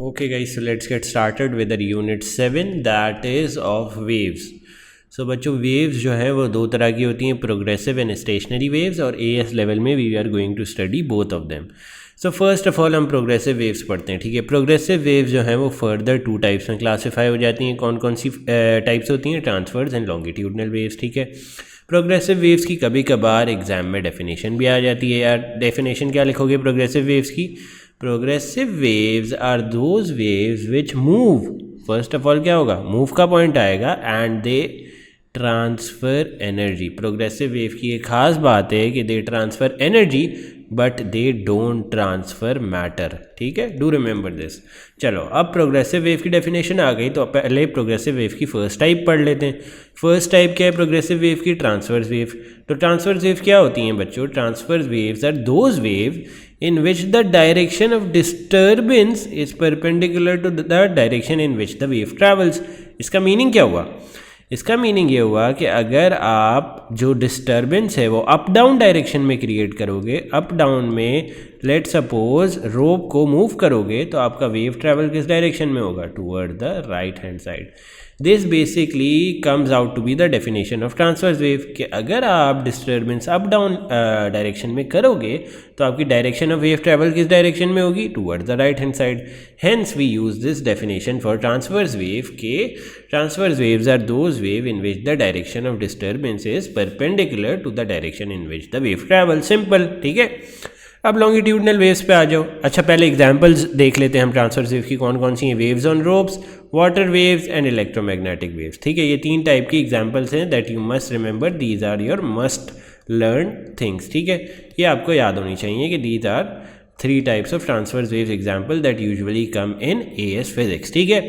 Okay guys, so let's get started with the unit 7 that is of waves. So बच्चों waves जो है वो दो तरह की होती हैं, प्रोग्रेसिव एंड स्टेशनरी वेव्स, और एएस लेवल में we are going to study both of them. So first of all हम प्रोग्रेसिव वेव्स पढ़ते हैं. ठीक है, प्रोग्रेसिव वेव्स जो हैं वो फर्दर टू टाइप्स में क्लासीफाई हो जाती हैं. कौन कौन सी टाइप्स होती हैं? Transverse and longitudinal waves. ठीक है, प्रोग्रेसिव वेव्स की कभी कभार एग्जाम में डेफिनेशन भी आ जाती है. यार डेफिनेशन क्या लिखोगे प्रोग्रेसिव वेव्स की? Progressive waves are those waves which move. First of all क्या होगा? मूव का पॉइंट आएगा and they transfer energy. Progressive wave की एक खास बात है कि they transfer energy but they don't transfer matter. ठीक है, डू रिमेंबर दिस. चलो अब प्रोग्रेसिव वेव की डेफिनेशन आ गई तो पहले प्रोग्रेसिव वेव की फर्स्ट टाइप पढ़ लेते हैं. फर्स्ट टाइप क्या है प्रोग्रेसिव वेव की? Transverse wave. तो ट्रांसवर्स वेव क्या होती हैं बच्चों? Transverse waves are those wave in which the direction of disturbance is perpendicular to the direction in which the wave travels. इसका मीनिंग क्या हुआ? इसका मीनिंग ये हुआ कि अगर आप जो डिस्टर्बेंस है वो अप डाउन डायरेक्शन में क्रिएट करोगे, अप डाउन में लेट सपोज रोप को मूव करोगे, तो आपका वेव ट्रैवल किस डायरेक्शन में होगा? Toward the right hand side. This basically comes out to be the definition of transverse wave कि अगर आप डिस्टर्बेंस अप डाउन डायरेक्शन में करोगे तो आपकी डायरेक्शन ऑफ वेव ट्रैवल किस डायरेक्शन में होगी? Toward the right hand side. Hence we use this definition for transverse wave के transverse waves are those wave in which the direction of disturbance is perpendicular to the direction in which the wave travel. Simple. ठीक है, अब longitudinal waves पे आ जाओ. अच्छा पहले examples देख लेते हैं हम ट्रांसवर्स वेव की कौन कौन सी हैं. Waves on ropes, water waves and electromagnetic waves. ठीक है, ये तीन टाइप की एग्जांपल्स हैं that you must remember. These are your must learn things. ठीक है, ये आपको याद होनी चाहिए कि these are three types of transverse waves example that usually come in AS physics. ठीक है,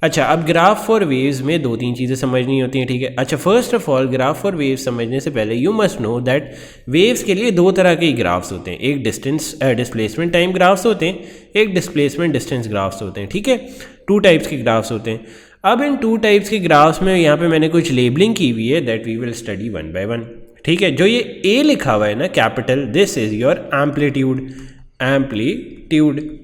अच्छा अब ग्राफ फॉर वेव्स में दो तीन चीज़ें समझनी होती हैं. ठीक है, अच्छा first of all graph for waves समझने से पहले you must know that waves के लिए दो तरह के ग्राफ्स होते हैं. एक डिस्प्लेसमेंट टाइम ग्राफ्स होते हैं, एक डिस्प्लेसमेंट डिस्टेंस ग्राफ्स होते हैं. ठीक है, टू टाइप्स के ग्राफ्स होते हैं. अब इन टू टाइप्स के ग्राफ्स में यहाँ पे मैंने कुछ लेबलिंग की हुई है that we will study one by one. ठीक है, जो ये ए लिखा हुआ है ना capital, this is your amplitude.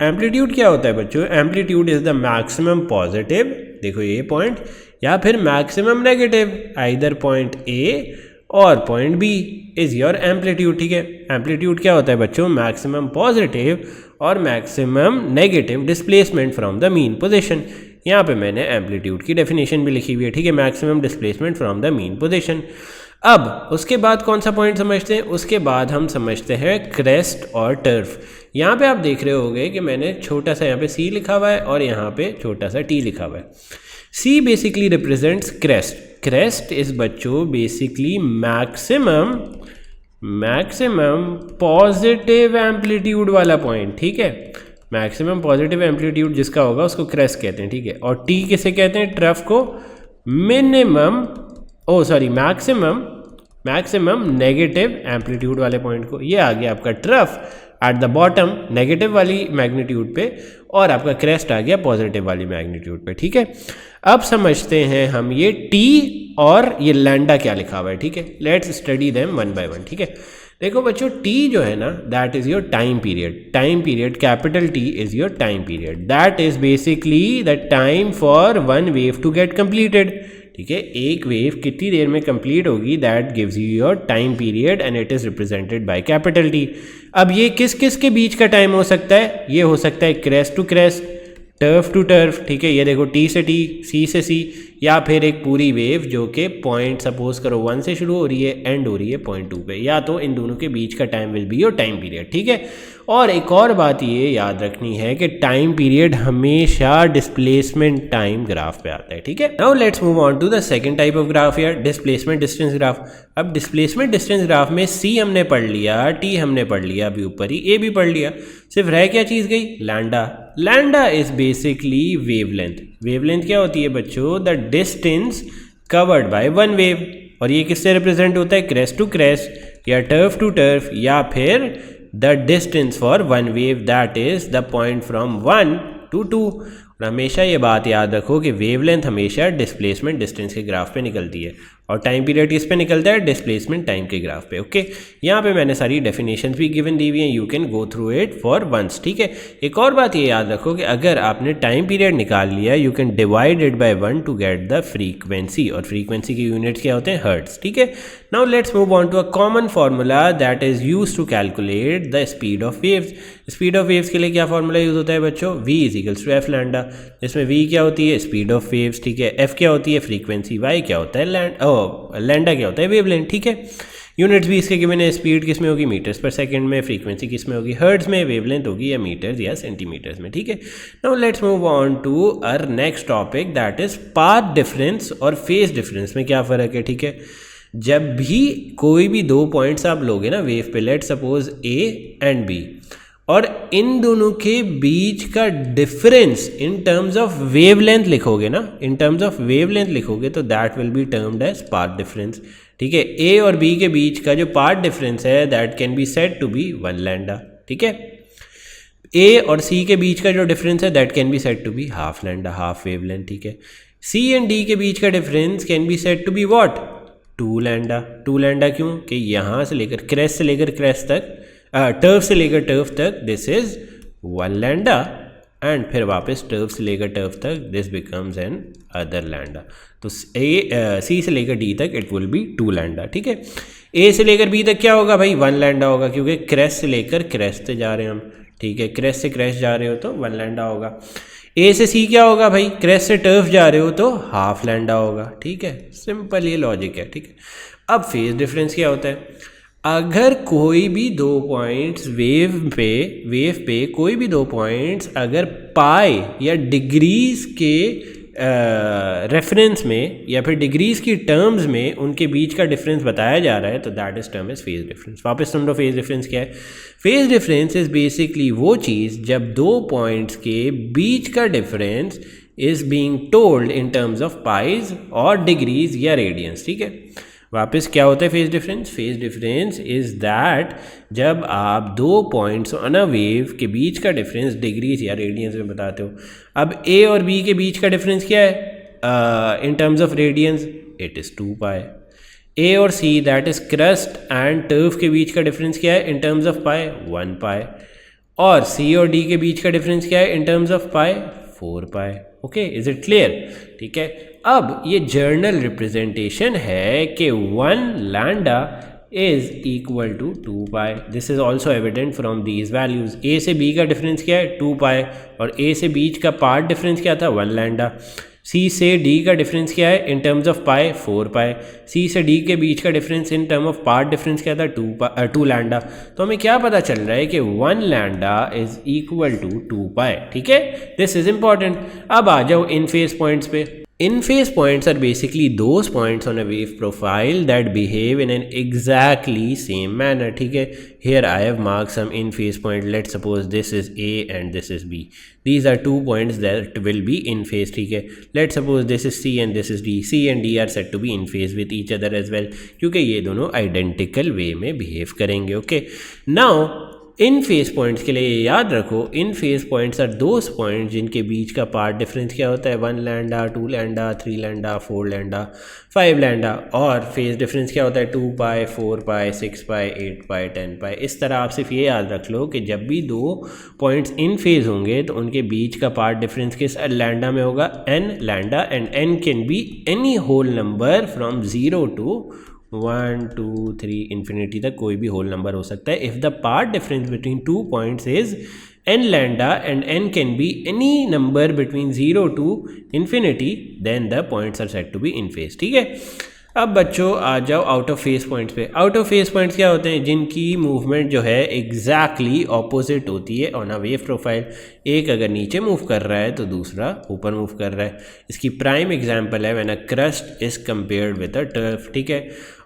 Amplitude क्या होता है बच्चों? Amplitude is the maximum positive, देखो ये पॉइंट, या फिर maximum negative. Either point A और point B is your amplitude. ठीक है, एम्पलीट्यूड क्या होता है बच्चों? मैक्सिमम पॉजिटिव और maximum negative displacement from the mean position. यहाँ पे मैंने एम्पलीट्यूड की डेफिनेशन भी लिखी हुई है. ठीक है, maximum displacement from the mean position. अब उसके बाद कौन सा पॉइंट समझते हैं? उसके बाद हम समझते हैं क्रेस्ट और टर्फ. यहाँ पे आप देख रहे होंगे कि मैंने छोटा सा यहाँ पे सी लिखा हुआ है और यहाँ पे छोटा सा टी लिखा हुआ है. C basically represents crest. Crest is बच्चों बेसिकली मैक्सिमम पॉजिटिव एम्पलीट्यूड वाला पॉइंट. ठीक है, मैक्सिमम पॉजिटिव एम्पलीट्यूड जिसका होगा उसको क्रेस्ट कहते हैं. ठीक है, और टी किसे कहते हैं? ट्रफ को. मैक्सिमम नेगेटिव एम्पलीट्यूड वाले पॉइंट को. ये आ गया आपका trough at the bottom negative वाली मैग्नीट्यूड पे, और आपका क्रेस्ट आ गया पॉजिटिव वाली मैग्नीट्यूड पे. ठीक है, अब समझते हैं हम ये टी और ये लैंडा क्या लिखा हुआ है. ठीक है, let's study them one by one. ठीक है, देखो बच्चों टी जो है ना that is your time period. Time period capital T is your time period. That is basically the time for one wave to get completed. ठीक है, एक वेव कितनी देर में कंप्लीट होगी, that gives you your time period and it is represented by capital T. अब ये किस किस के बीच का टाइम हो सकता है? ये हो सकता है crest to crest, trough to trough. ठीक है, ये देखो टी से टी, सी से सी, या फिर एक पूरी वेव जो कि पॉइंट सपोज करो 1 से शुरू हो रही है एंड हो रही है पॉइंट 2 पे, या तो इन दोनों के बीच का time will be your time period. ठीक है, और एक और बात ये याद रखनी है कि टाइम पीरियड हमेशा डिस्प्लेसमेंट टाइम ग्राफ पे आता है. ठीक है, now let's move on to the second type of graph यार, डिस्प्लेसमेंट डिस्टेंस ग्राफ. अब डिस्प्लेसमेंट डिस्टेंस ग्राफ में सी हमने पढ़ लिया, टी हमने पढ़ लिया अभी ऊपर ही, ए भी पढ़ लिया, सिर्फ रह क्या चीज़ गई? Lambda. Lambda is basically wavelength. Wavelength क्या होती है बच्चों? The distance covered by one wave. और ये किससे रिप्रेजेंट होता है? क्रेस्ट टू क्रेस्ट या टर्फ टू टर्फ, या फिर the distance for one wave that is the point from 1 to 2. और हमेशा ये बात याद रखो कि वेवलेंथ हमेशा डिस्प्लेसमेंट डिस्टेंस के ग्राफ पे निकलती है और टाइम पीरियड किस पे निकलता है, डिस्प्लेसमेंट टाइम के ग्राफ पे। ओके, यहाँ पे मैंने सारी डेफिनेशंस भी गिवन दी हुई हैं, you can go through it for once. ठीक है, एक और बात ये याद रखो कि अगर आपने टाइम पीरियड निकाल लिया, you can divide it by 1 to get the frequency, और फ्रीक्वेंसी के यूनिट्स क्या होते हैं, हर्ट्ज। ठीक है, now let's move on to a common formula that is use to calculate the speed of waves. Speed of waves के लिए क्या फार्मूला यूज होता है बच्चों, v is equals to F lambda, जिसमें v क्या होती है, स्पीड ऑफ वेव्स। ठीक है, f क्या होती है, फ्रीक्वेंसी, y क्या होता है, लैंडा क्या होता है, वेवलेंथ। ठीक है, यूनिट्स भी इसके गिवन है, स्पीड किस में होगी, मीटर्स पर सेकंड में, फ्रीक्वेंसी किस में होगी, हर्ट्ज में, वेवलेंथ होगी या मीटर्स या सेंटीमीटर्स में। ठीक है, now let's move on to our next topic that is path difference और फेज डिफरेंस में क्या फ़र्क है। ठीक है, जब भी कोई भी दो पॉइंट्स आप लोगे ना वेव पे, let suppose A and B, और इन दोनों के बीच का difference in terms of wavelength लिखोगे ना, इन टर्म्स ऑफ वेवलेंथ लिखोगे तो that will be termed as path difference. ठीक है, ए और बी के बीच का जो पाथ डिफरेंस है that can be said to be 1 lambda. ठीक है, ए और सी के बीच का जो डिफरेंस है that can be said to be half lambda, half wavelength. ठीक है, सी एंड डी के बीच का difference can be said to be what, 2 lambda. 2 lambda क्यों, कि यहाँ से लेकर क्रेस्ट से लेकर क्रेस्ट तक, टर्फ से लेकर टर्फ तक दिस इज 1 लैंडा, एंड फिर वापस टर्फ से लेकर टर्फ तक this becomes N other lambda. तो सी से लेकर डी तक इट विल बी 2 लैंडा। ठीक है, ए से लेकर बी तक क्या होगा भाई, 1 लैंडा होगा, क्योंकि क्रेस्ट से लेकर क्रेस्ट से जा रहे हैं हम। ठीक है, क्रेस्ट से क्रेस्ट जा रहे हो तो 1 लैंडा होगा। ए से सी क्या होगा भाई, क्रेस्ट से टर्फ जा रहे हो तो हाफ लैंडा होगा। ठीक है, सिंपल ये लॉजिक है। ठीक है, अब फेज डिफरेंस क्या होता है, अगर कोई भी दो पॉइंट्स वेव पे कोई भी दो पॉइंट्स अगर पाई या डिग्रीज के रेफरेंस में या फिर डिग्रीज की टर्म्स में उनके बीच का डिफरेंस बताया जा रहा है तो that is term is phase difference. वापस सुन लो, फेज डिफरेंस क्या है, फेज डिफरेंस इज बेसिकली वो चीज़ जब दो पॉइंट्स के बीच का difference is being told in terms of pies और डिग्रीज या रेडियंस। ठीक है, वापस क्या होता है phase difference, phase difference is that जब आप दो पॉइंट्स ऑन अ वेव के बीच का डिफरेंस डिग्रीज या रेडियंस में बताते हो। अब ए और बी के बीच का डिफरेंस क्या है in terms of radians, it is 2 pi. A और C that is crest and trough के बीच का डिफरेंस क्या है इन टर्म्स ऑफ पाई, 1 पाई। और सी और डी के बीच का डिफरेंस क्या है in terms of pi, 4 pi. Okay, is it clear. ठीक है, अब ये जर्नल रिप्रेजेंटेशन है कि 1 lambda is equal to 2 pi. This is also evident from these values. A से बी का डिफरेंस क्या है, 2 पाई, और ए से बीच का पार्ट डिफरेंस क्या था, 1 लैंडा। सी से डी का डिफरेंस क्या है इन टर्म्स ऑफ पाई, 4 पाई। सी से डी के बीच का difference in term of part difference क्या था, 2 लैंडा। तो हमें क्या पता चल रहा है कि 1 लैंडा इज इक्वल टू 2 पाई। ठीक है, दिस इज इंपॉर्टेंट। अब आ जाओ इन फेज पॉइंट्स पे। In phase points are basically those points on a wave profile that behave in an exactly same manner. ठीक है, here I have marked some in phase point. Let's suppose this is A and this is B. These are 2 points that will be in phase. ठीक है, let's suppose this is C and this is D. C and D are said to be in phase with each other as well, क्योंकि ये दोनों identical way में behave करेंगे। Okay, now in phase points के लिए याद रखो, in phase points are those points जिनके बीच का पार्ट डिफरेंस क्या होता है, 1 lambda, 2 lambda, 3 lambda, 4 lambda, 5 lambda, और फेज डिफरेंस क्या होता है, 2 पाई, 4 पाई, 6 पाई, 8 पाई, 10 पाई। इस तरह आप सिर्फ ये याद रख लो कि जब भी दो पॉइंट्स इन फेज होंगे तो उनके बीच का पार्ट डिफरेंस किस लैंडा में होगा, n lambda, and n can be any whole number from 0 to 1 2 3 infinity तक कोई भी होल नंबर हो सकता है। If the path difference between 2 points is n lambda and n can be any number between 0 to infinity, then the points are said to be in phase. ठीक है, अब बच्चों आ जाओ आउट ऑफ फेज पॉइंट्स पे। Out of phase points क्या होते हैं, जिनकी मूवमेंट जो है एग्जैक्टली ऑपोजिट होती है ऑन अ वेव प्रोफाइल। एक अगर नीचे मूव कर रहा है तो दूसरा ऊपर मूव कर रहा है। इसकी प्राइम एग्जांपल है when a crust is compared with a turf. ठीक है,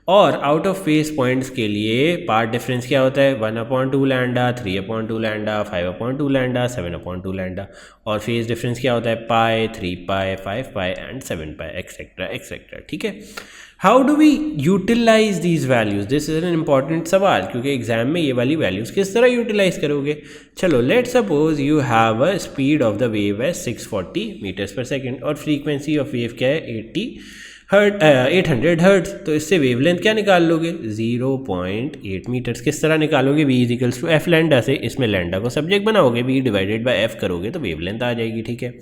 और आउट ऑफ फेज पॉइंट्स के लिए पार्ट डिफरेंस क्या होता है 1/2 लैंडा, 3/2 लैंडा, 5/2 लैंडा, 7/2 लैंडा। और फेज डिफरेंस क्या होता है pi, 3 pi, 5 pi and 7 pi etcetera etcetera. ठीक है, how do we utilize these values, this is an important सवाल, क्योंकि एग्जाम में ये वाली वैल्यूज़ किस तरह यूटिलाइज करोगे। चलो let suppose you have a speed of the wave है 640 मीटर्स पर सेकेंड और फ्रीक्वेंसी ऑफ वेव क्या है 800 हर्ट्ज। तो इससे वेवलेंथ क्या निकाल लोगे 0.8 मीटर्स। किस तरह निकालोगे v is equals to F lambda से, इसमें लैंडा को सब्जेक्ट बनाओगे, v डिवाइडेड बाय एफ करोगे तो वेवलेंथ आ जाएगी। ठीक है,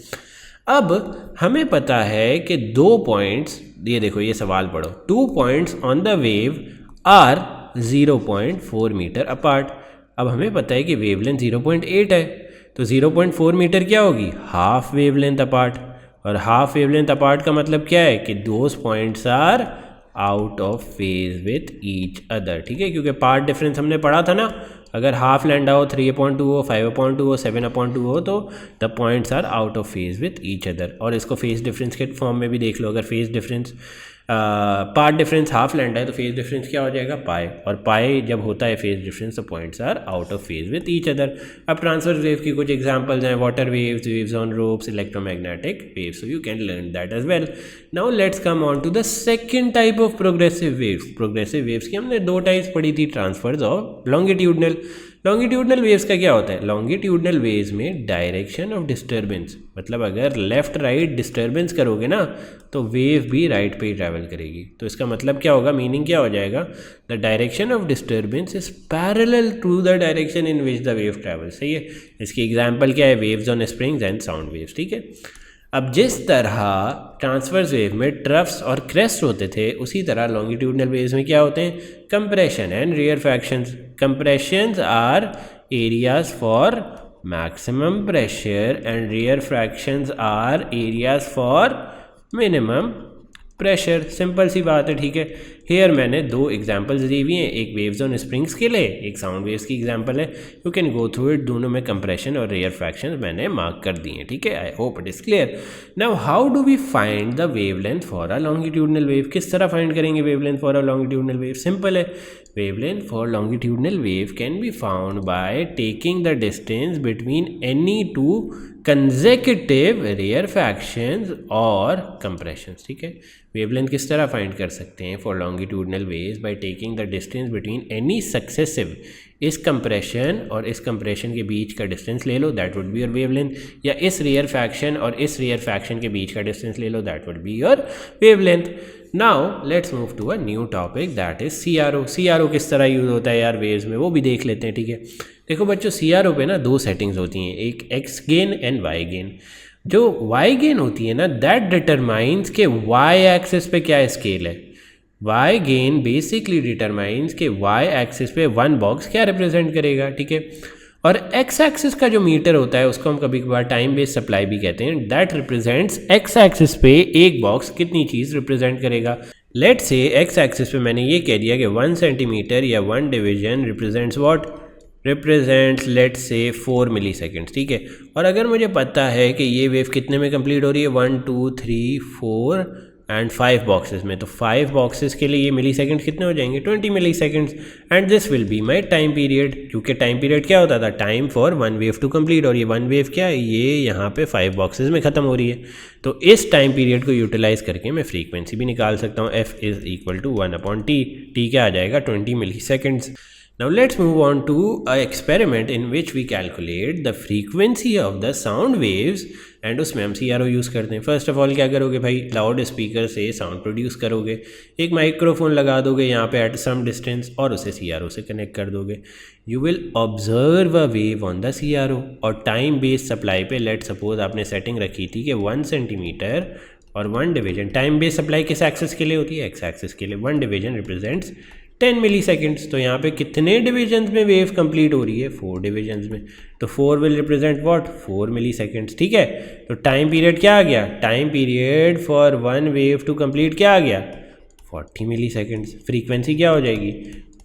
अब हमें पता है कि 2 पॉइंट्स, ये देखो ये सवाल पढ़ो, 2 points on the wave are 0.4 metre apart. अब हमें पता है कि वेवलेंथ 0.8 है, तो 0.4 मीटर क्या होगी हाफ वेवलेंथ अपार्ट। और हाफ वेवलेंथ अपार्ट का मतलब क्या है कि those points are out of phase with each other. ठीक है, क्योंकि पार्ट डिफरेंस हमने पढ़ा था ना, अगर हाफ लैंडा हो, 3/2 हो, 5/2 हो, 7/2 हो, तो the points are out of phase with each other. और इसको फेज डिफरेंस के फॉर्म में भी देख लो, अगर phase difference path difference half lambda है तो फेज डिफरेंस क्या हो जाएगा पाई, और पाई जब होता है फेज डिफरेंस तो points are out of phase with each other. अब ट्रांसवर्स वेव की कुछ एग्जांपल्स हैं, water waves, waves on ropes, electromagnetic waves, so you can learn that as well. Now let's come on to the second type of progressive waves. Progressive waves की हमने 2 types पढ़ी थी, transverse और longitudinal. Longitudinal waves का क्या होता है, longitudinal waves में डायरेक्शन ऑफ डिस्टर्बेंस, मतलब अगर लेफ्ट राइट डिस्टर्बेंस करोगे ना तो वेव भी राइट पे ही ट्रैवल करेगी। तो इसका मतलब क्या होगा, मीनिंग क्या हो जाएगा, the direction of disturbance is parallel to the direction in which the wave travel. सही है, इसकी एग्जाम्पल क्या है, waves on springs and sound waves. ठीक है, अब जिस तरह ट्रांसवर्स वेव में ट्रफ्स और क्रेस्ट होते थे, उसी तरह लॉन्गिट्यूडनल वेव्स में क्या होते हैं compression and rarefactions. Compressions are areas for maximum pressure and rarefactions are areas for minimum pressure. Simple सी बात है। ठीक है, हेयर मैंने 2 एग्जांपल्स दी हुई हैं, एक वेव्स ऑन स्प्रिंग्स के लिए, एक साउंड वेव्स की एग्जांपल है। You can go through it, दोनों में कंप्रेशन और रेयर फ्रैक्शंस मैंने मार्क कर दिए हैं। ठीक है, I hope it is clear. Now how do we find the wavelength for a longitudinal wave, किस तरह फाइंड करेंगे wavelength for a longitudinal wave. Simple है, wavelength for longitudinal wave can be found by taking the distance between any 2 consecutive rarefactions और compressions. ठीक है, wavelength किस तरह find कर सकते हैं for longitudinal waves by taking the distance between any successive, इस कंप्रेशन और इस कंप्रेशन के बीच का डिस्टेंस ले लो, that would be your wavelength, या इस रेयर फ्रैक्शन और इस रेयर फ्रैक्शन के बीच का डिस्टेंस ले लो, that would be your wavelength. Now let's move to a new topic that is CRO। CRO किस तरह यूज होता है यार वेव्स में, वो भी देख लेते हैं। ठीक है, देखो बच्चों CRO पे ना 2 सेटिंग्स होती हैं, एक X gain and Y gain. जो वाई गेन होती है ना, दैट डिटरमाइंस के वाई एक्सिस पे क्या स्केल है। वाई गेन बेसिकली डिटरमाइंस के वाई एक्सिस पे 1 बॉक्स क्या रिप्रेजेंट करेगा। ठीक है, और एक्स एक्सिस का जो मीटर होता है उसको हम कभी कभार टाइम बेस्ड सप्लाई भी कहते हैं, दैट रिप्रेजेंट्स एक्स एक्सिस पे एक बॉक्स कितनी चीज़ रिप्रेजेंट करेगा। लेट से एक्स एक्सिस पे मैंने ये कह दिया कि 1 सेंटीमीटर या 1 division represents what, represents let say 4 milliseconds. ठीक है, और अगर मुझे पता है कि ये वेव कितने में कंप्लीट हो रही है 1 2 3 4 एंड 5 बॉक्सेस में, तो 5 बॉक्सेस के लिए ये मिली सेकेंड कितने हो जाएंगे 20 milliseconds, and this will be my time period. क्योंकि टाइम पीरियड क्या होता था, time for 1 wave to complete, और ये 1 वेव क्या है, ये यहाँ पे 5 बॉक्सेस में ख़त्म हो रही है। तो इस टाइम पीरियड को यूटिलाइज करके मैं फ्रीक्वेंसी भी निकाल सकता हूँ, F is equal to 1/T। T क्या आ जाएगा 20 milliseconds. Now let's move on to an experiment in which we calculate the frequency of the sound waves, and उसमें हम CRO यूज़ करते हैं। फर्स्ट ऑफ ऑल क्या करोगे भाई, लाउड स्पीकर से साउंड प्रोड्यूस करोगे, एक माइक्रोफोन लगा दोगे यहाँ पे एट सम डिस्टेंस और उसे CRO से कनेक्ट कर दोगे। You will observe a wave on the CRO, और टाइम बेस्ड सप्लाई पे लेट सपोज आपने सेटिंग रखी थी कि 1 सेंटीमीटर और 1 डिवीजन। टाइम बेस्ड सप्लाई किस एक्सिस के लिए होती है, एक्स एक्सिस के लिए। 1 डिवीजन रिप्रेजेंट्स 10 मिली सेकेंड्स। तो यहाँ पे कितने डिविजन्स में वेव कंप्लीट हो रही है, 4 डिविजन्स में, तो 4 will represent what 4 milliseconds. ठीक है, तो टाइम पीरियड क्या आ गया, time period for 1 wave to complete क्या आ गया 40 मिली सेकेंड्स। फ्रीक्वेंसी क्या हो जाएगी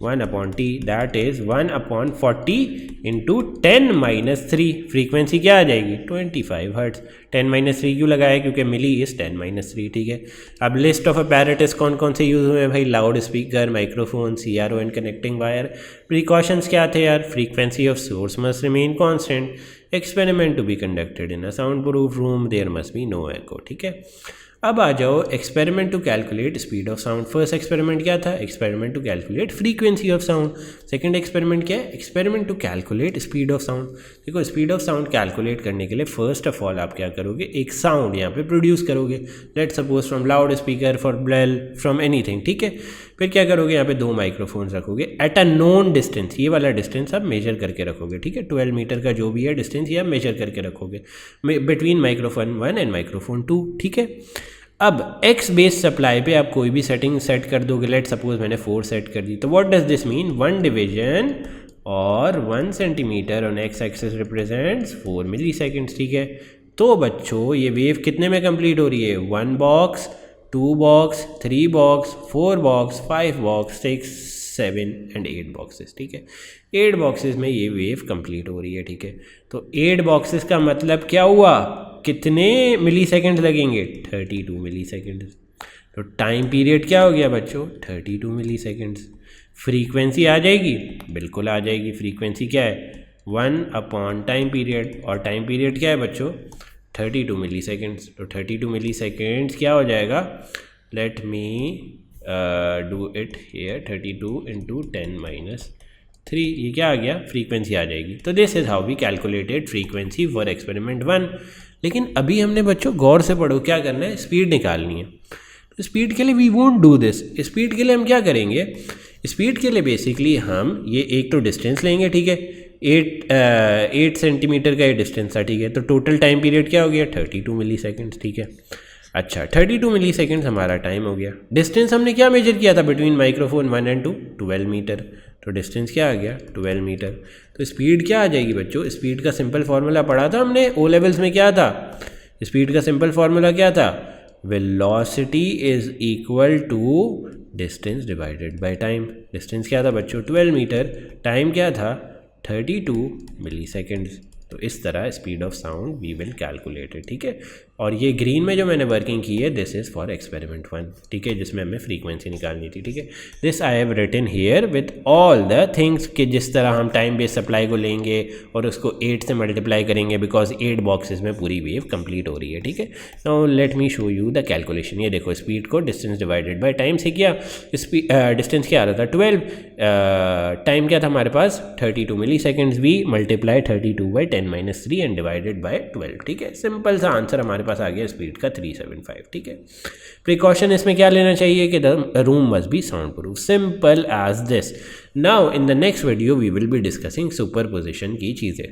1/t, that is 1/40 into 10-3। Frequency क्या आ जाएगी 25 हर्ट्ज। 10-3 क्यों लगाया, क्योंकि मिली इज़ 10-3, ठीक है। अब लिस्ट ऑफ अपैरेटस कौन कौन से यूज़ हुए हैं भाई, loudspeaker, microphone, CRO and connecting wire. Precautions क्या थे यार, frequency of source must remain constant, experiment to be conducted in a sound proof room, there must be no echo, ठीक है। अब आ जाओ experiment to calculate speed of sound. First experiment क्या था, experiment to calculate frequency of sound. Second experiment क्या है, experiment to calculate speed of sound. देखो स्पीड ऑफ साउंड कैलकुलेट करने के लिए फर्स्ट ऑफ ऑल आप क्या करोगे, एक साउंड यहाँ पे प्रोड्यूस करोगे, let suppose from loudspeaker, for bell, from anything, ठीक है। फिर क्या करोगे, यहाँ पे 2 माइक्रोफोन्स रखोगे एट अ नोन डिस्टेंस, ये वाला डिस्टेंस आप मेजर करके रखोगे, ठीक है। 12 मीटर का जो भी है डिस्टेंस ये आप मेजर करके रखोगे बिटवीन माइक्रोफोन 1 एंड माइक्रोफोन 2, ठीक है। अब एक्स बेस सप्लाई पे आप कोई भी सेटिंग सेट कर दोगे, लेट सपोज मैंने 4 सेट कर दी, तो what does this mean, 1 division और 1 centimetre on X axis represents 4 milliseconds, ठीक है। तो बच्चों ये वेव कितने में कंप्लीट हो रही है, 1 box, 2 box, 3 box, 4 box, 5 box, 6, 7 and 8 boxes, ठीक है। 8 बॉक्सेस में ये वेव कंप्लीट हो रही है, ठीक है। तो 8 बॉक्सेस का मतलब क्या हुआ, कितने मिली सेकेंड लगेंगे, 32 मिली सेकेंड। तो टाइम पीरियड क्या हो गया बच्चों, 32 मिली सेकेंड्स। फ्रीक्वेंसी आ जाएगी, बिल्कुल आ जाएगी। फ्रीक्वेंसी क्या है, 1 टाइम पीरियड, और टाइम पीरियड क्या है बच्चों 32 मिली सेकेंड्स। तो 32 मिली सेकेंड्स क्या हो जाएगा, let me do it here, 32 into 10-3, ये क्या आ गया, फ्रीक्वेंसी आ जाएगी। तो this is how we calculated frequency for experiment 1। लेकिन अभी हमने बच्चों गौर से पढ़ो, क्या करना है, स्पीड निकालनी है। तो स्पीड के लिए we won't do this. Speed के लिए हम क्या करेंगे, स्पीड के लिए बेसिकली हम ये एक तो डिस्टेंस लेंगे, ठीक है। 8 सेंटीमीटर का ये डिस्टेंस था, ठीक है। तो टोटल टाइम पीरियड क्या हो गया, 32 मिली सेकेंड्स, ठीक है। अच्छा 32 मिली सेकेंड्स हमारा टाइम हो गया। डिस्टेंस हमने क्या मेजर किया था बिटवीन माइक्रोफोन 1 एंड 2, 12 मीटर। तो डिस्टेंस क्या आ गया, 12 मीटर। तो स्पीड क्या आ जाएगी बच्चों, स्पीड का सिंपल फार्मूला पढ़ा था हमने ओ लेवल्स में, क्या था स्पीड का सिंपल फार्मूला, क्या था, velocity is equal to distance divided by time. Distance क्या था बच्चों 12 मीटर, टाइम क्या था 32 मिली सेकेंड्स। तो इस तरह speed of sound we will calculate it, ठीक है। और ये ग्रीन में जो मैंने वर्किंग की है, दिस इज़ फॉर एक्सपेरिमेंट 1, ठीक है, जिसमें हमें फ्रीक्वेंसी निकालनी थी, ठीक है। This I have written here with all the things, कि जिस तरह हम टाइम बेस्ड सप्लाई को लेंगे और उसको 8 से मल्टीप्लाई करेंगे, बिकॉज 8 बॉक्सेस में पूरी वेव कंप्लीट हो रही है, ठीक है। Now let me show you the calculation. ये देखो स्पीड को डिस्टेंस डिवाइडेड बाय टाइम से किया। डिस्टेंस क्या आ रहा था 12, टाइम क्या था हमारे पास 32 milliseconds, we multiply 32 by 10-3 and divided by 12, ठीक है। सिंपल सा आंसर हमारे पास आ गया स्पीड का 375, ठीक है। प्रिकॉशन इसमें क्या लेना चाहिए कि the room must be soundproof, simple as this. Now in the next video we will be discussing superposition की चीज़ें।